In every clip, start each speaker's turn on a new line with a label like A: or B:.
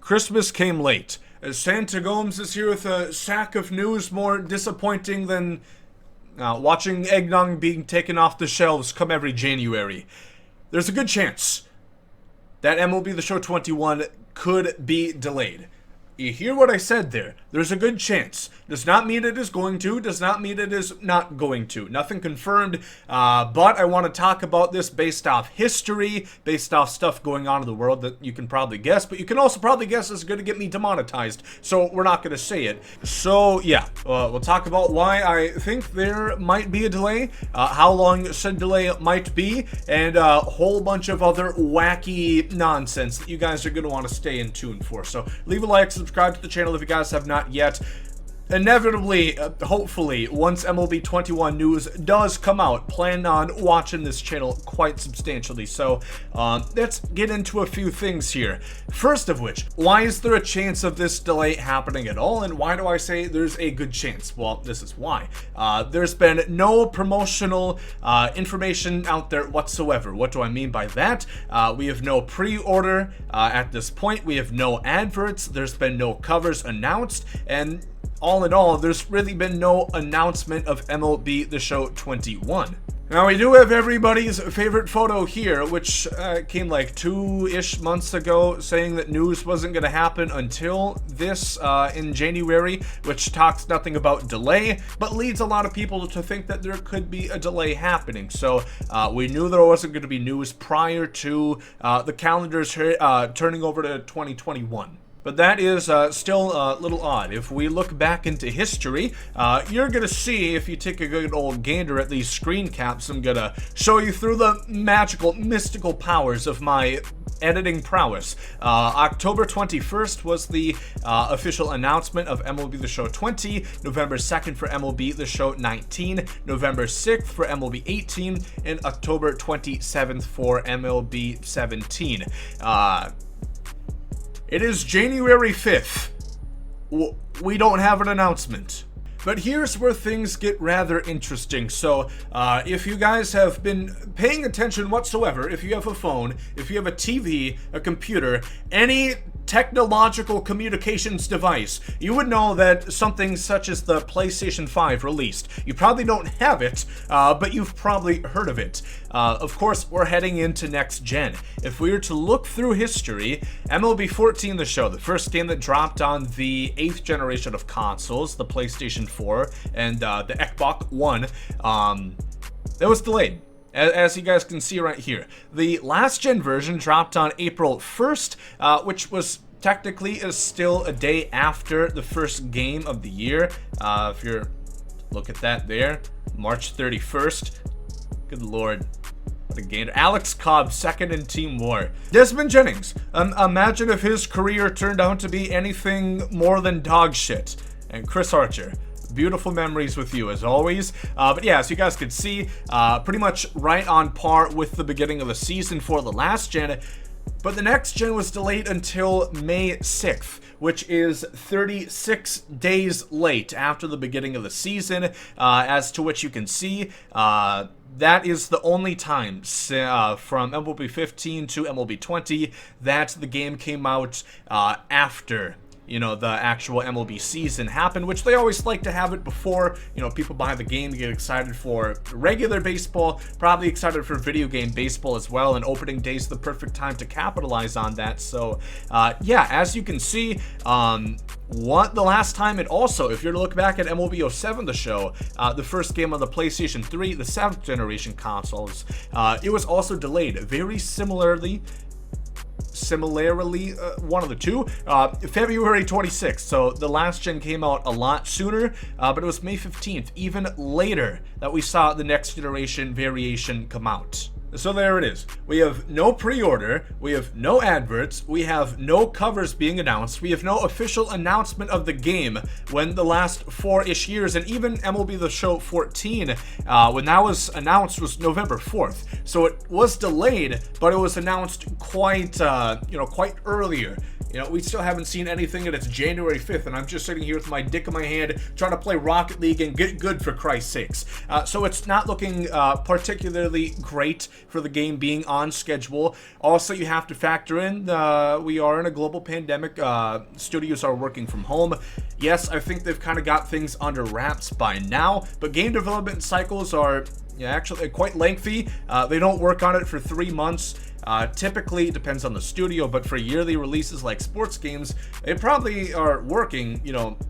A: Christmas came late. Santa Gomes is here with a sack of news more disappointing than watching eggnog being taken off the shelves come every January. There's a good chance that MLB The Show 21 could be delayed. You hear what I said there? There's a good chance. Does not mean it is going to, does not mean it is not going to. Nothing confirmed, but I want to talk about this based off history, based off stuff going on in the world that you can probably guess, but you can also probably guess it's going to get me demonetized, so we're not going to say it. So, yeah, we'll talk about why I think there might be a delay, how long said delay might be, and a whole bunch of other wacky nonsense that you guys are going to want to stay in tune for. So, leave a like, subscribe to the channel if you guys have not yet. Inevitably, hopefully, once MLB 21 news does come out, plan on watching this channel quite substantially. So, let's get into a few things here. First of which, why is there a chance of this delay happening at all? And why do I say there's a good chance? Well, this is why. There's been no promotional information out there whatsoever. What do I mean by that? We have no pre-order at this point. We have no adverts. There's been no covers announced. And all in all, there's really been no announcement of MLB The Show 21. Now, we do have everybody's favorite photo here, which came like 2-ish months ago, saying that news wasn't going to happen until this in January, which talks nothing about delay, but leads a lot of people to think that there could be a delay happening. So we knew there wasn't going to be news prior to the calendars turning over to 2021. But that is still a little odd. If we look back into history, you're going to see, if you take a good old gander at these screen caps, I'm going to show you through the magical, mystical powers of my editing prowess. October 21st was the official announcement of MLB The Show 20, November 2nd for MLB The Show 19, November 6th for MLB 18, and October 27th for MLB 17. It is January 5th. We don't have an announcement. But here's where things get rather interesting. So, if you guys have been paying attention whatsoever, if you have a phone, if you have a TV, a computer, any technological communications device, you would know that something such as the PlayStation 5 released. You probably don't have it, but you've probably heard of it. Of course, we're heading into next gen. If we were to look through history, MLB 14 The Show, the first game that dropped on the 8th generation of consoles, the PlayStation 4 and the Xbox One, that was delayed. As you guys can see right here. The last gen version dropped on April 1st, which was technically still a day after the first game of the year. If you're, look at that there, March 31st. Good lord. What a gainer. Alex Cobb, second in Team War. Desmond Jennings, imagine if his career turned out to be anything more than dog shit. And Chris Archer. Beautiful memories with you as always. But yeah, as you guys could see, pretty much right on par with the beginning of the season for the last gen. But the next gen was delayed until May 6th, which is 36 days late after the beginning of the season, as to which you can see, that is the only time from MLB 15 to MLB 20 that the game came out after, you know, the actual MLB season happened, which they always like to have it before, you know, people buy the game to get excited for regular baseball, probably excited for video game baseball as well, and opening day is the perfect time to capitalize on that. So, yeah, as you can see, the last time it also, if you're to look back at MLB 07 The Show, the first game on the PlayStation 3, the 7th generation consoles, it was also delayed very similarly, one of the two, February 26th. So the last gen came out a lot sooner, but it was May 15th, even later, that we saw the next generation variation come out. So there it is. We have no pre-order, we have no adverts, we have no covers being announced, we have no official announcement of the game when the last 4-ish years, and even MLB The Show 14, when that was announced, was November 4th. So it was delayed, but it was announced quite, quite earlier You know, we still haven't seen anything, and it's January 5th, and I'm just sitting here with my dick in my hand trying to play Rocket League and get good, for Christ's sakes. So it's not looking particularly great for the game being on schedule. Also, you have to factor in we are in a global pandemic. Studios are working from home. Yes, I think they've kind of got things under wraps by now, but game development cycles are actually quite lengthy. They don't work on it for 3 months. Typically, it depends on the studio, but for yearly releases like sports games, they probably are working,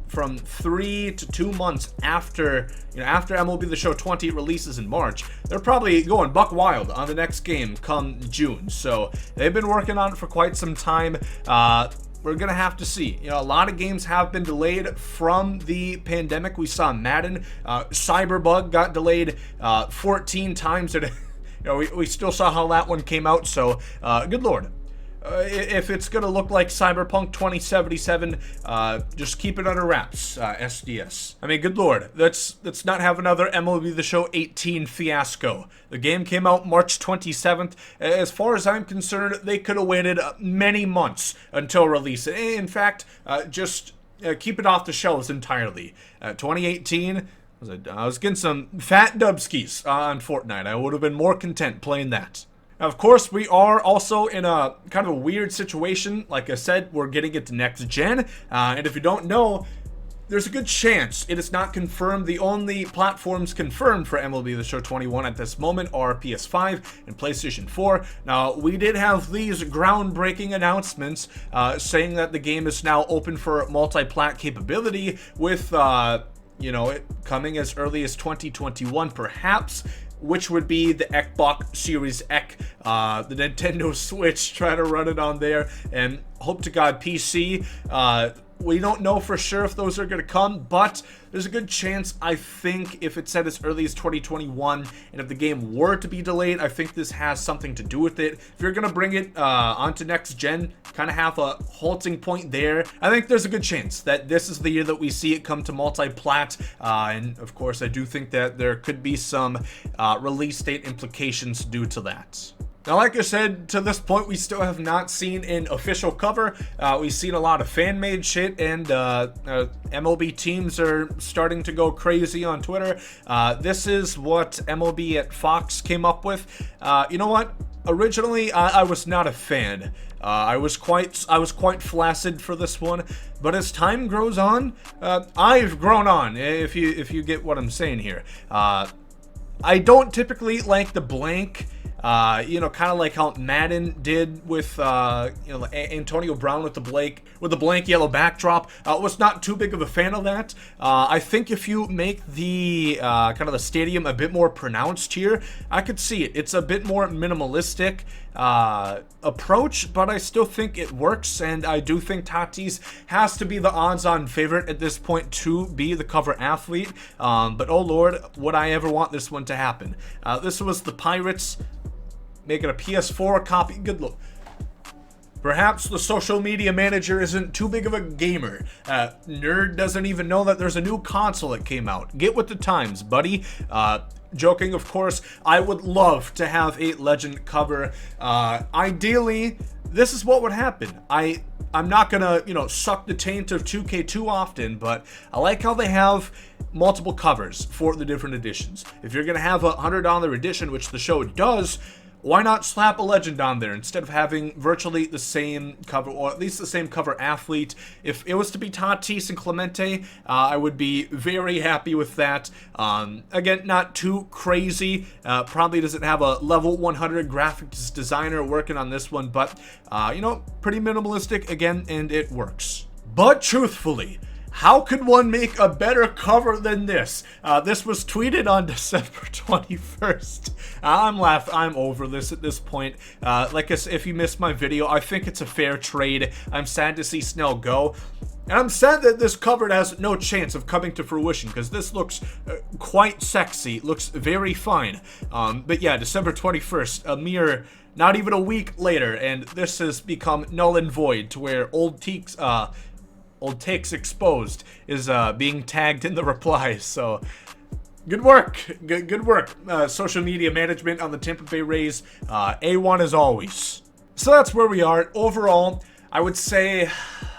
A: from 3 to 2 months after, after MLB The Show 20 releases in March. They're probably going buck wild on the next game come June. So they've been working on it for quite some time. We're going to have to see. A lot of games have been delayed from the pandemic. We saw Madden. Cyberbug got delayed 14 times. We still saw how that one came out, so good lord. If it's going to look like Cyberpunk 2077, just keep it under wraps, SDS. I mean, good lord, let's not have another MLB The Show 18 fiasco. The game came out March 27th. As far as I'm concerned, they could have waited many months until release. In fact, just keep it off the shelves entirely. 2018... I was getting some fat dubskis on Fortnite. I would have been more content playing that. Now, of course, we are also in a kind of a weird situation. Like I said, we're getting it to next gen. And if you don't know, there's a good chance it is not confirmed. The only platforms confirmed for MLB The Show 21 at this moment are PS5 and PlayStation 4. Now, we did have these groundbreaking announcements saying that the game is now open for multi-plat capability with... it coming as early as 2021, perhaps, which would be the Xbox Series X, the Nintendo Switch, try to run it on there, and hope to God PC. We don't know for sure if those are going to come, but there's a good chance, I think, if it's set as early as 2021, and if the game were to be delayed, I think this has something to do with it. If you're going to bring it onto next gen, kind of have a halting point there, I think there's a good chance that this is the year that we see it come to multi-plat, and of course, I do think that there could be some release date implications due to that. Now, like I said, to this point, we still have not seen an official cover. We've seen a lot of fan-made shit, and MLB teams are starting to go crazy on Twitter. This is what MLB at Fox came up with. You know what? Originally, I was not a fan. I was quite flaccid for this one, but as time grows on, I've grown on. If you get what I'm saying here, I don't typically like the blank. Kind of like how Madden did with, Antonio Brown with the blank yellow backdrop. Was not too big of a fan of that. I think if you make the, kind of the stadium a bit more pronounced here, I could see it. It's a bit more minimalistic, approach, but I still think it works, and I do think Tatis has to be the odds-on favorite at this point to be the cover athlete. But oh lord, would I ever want this one to happen. This was the Pirates making a PS4 copy. Good look. Perhaps the social media manager isn't too big of a gamer. Nerd doesn't even know that there's a new console that came out. Get with the times, buddy. Joking, of course. I would love to have a Legend cover. Ideally, this is what would happen. I'm not gonna, suck the taint of 2K too often, but I like how they have multiple covers for the different editions. If you're gonna have a $100 edition, which the show does, why not slap a Legend on there instead of having virtually the same cover, or at least the same cover athlete? If it was to be Tatis and Clemente, I would be very happy with that. Again, not too crazy. Probably doesn't have a level 100 graphics designer working on this one, but, pretty minimalistic again, and it works. But truthfully, how could one make a better cover than this? This was tweeted on December 21st. I'm over this at this point. Like I said, if you missed my video, I think it's a fair trade. I'm sad to see Snell go. And I'm sad that this cover has no chance of coming to fruition, because this looks quite sexy. It looks very fine. But yeah, December 21st, a mere not even a week later, and this has become null and void to where Old Takes Exposed is being tagged in the replies. So good work. Good work. Social media management on the Tampa Bay Rays. A1 as always. So that's where we are. Overall, I would say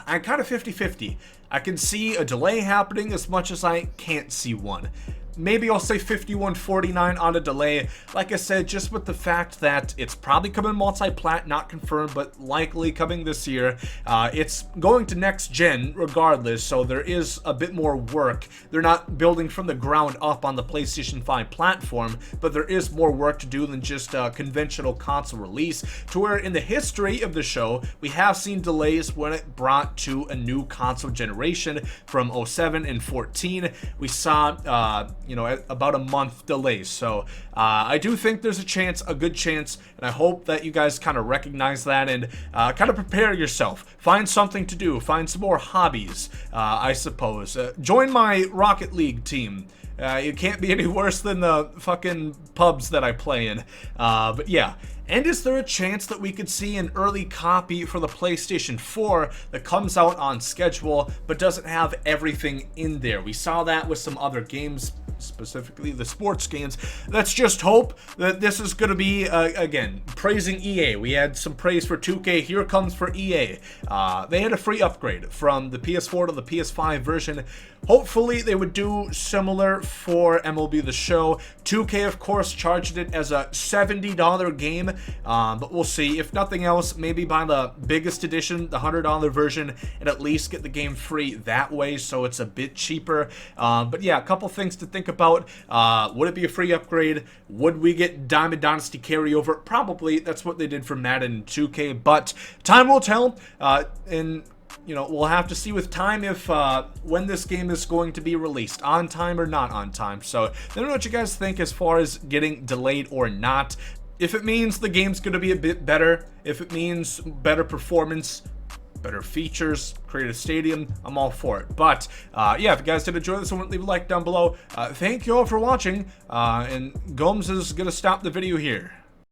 A: I'm kind of 50-50. I can see a delay happening as much as I can't see one. Maybe I'll say 51-49 on a delay. Like I said, just with the fact that it's probably coming multi-plat, not confirmed, but likely coming this year. It's going to next gen regardless, so there is a bit more work. They're not building from the ground up on the PlayStation 5 platform, but there is more work to do than just a conventional console release, to where in the history of the show, we have seen delays when it brought to a new console generation from 07 and 14. We saw, about a month delay. So I do think there's a good chance, and I hope that you guys kind of recognize that and kind of prepare yourself. Find something to do. Find some more hobbies, I suppose. Join my Rocket League team. It can't be any worse than the fucking pubs that I play in. But yeah. And is there a chance that we could see an early copy for the PlayStation 4 that comes out on schedule but doesn't have everything in there? We saw that with some other games, specifically the sports games. Let's just hope that this is going to be, again, praising EA. We had some praise for 2K. Here comes for EA. They had a free upgrade from the PS4 to the PS5 version. Hopefully they would do similar for MLB The Show. 2K, of course, charged it as a $70 game, but we'll see. If nothing else, maybe buy the biggest edition, the $100 version, and at least get the game free that way, so it's a bit cheaper. But yeah, a couple things to think about. Would it be a free upgrade? Would we get Diamond Dynasty carryover? Probably. That's what they did for Madden 2K, but time will tell. And we'll have to see with time if when this game is going to be released, on time or not on time. So let me know what you guys think as far as getting delayed or not. If it means the game's going to be a bit better, if it means better performance, better features, creative stadium, I'm all for it. But yeah, if you guys did enjoy this one, leave a like down below. Thank you all for watching, and Gomes is going to stop the video here.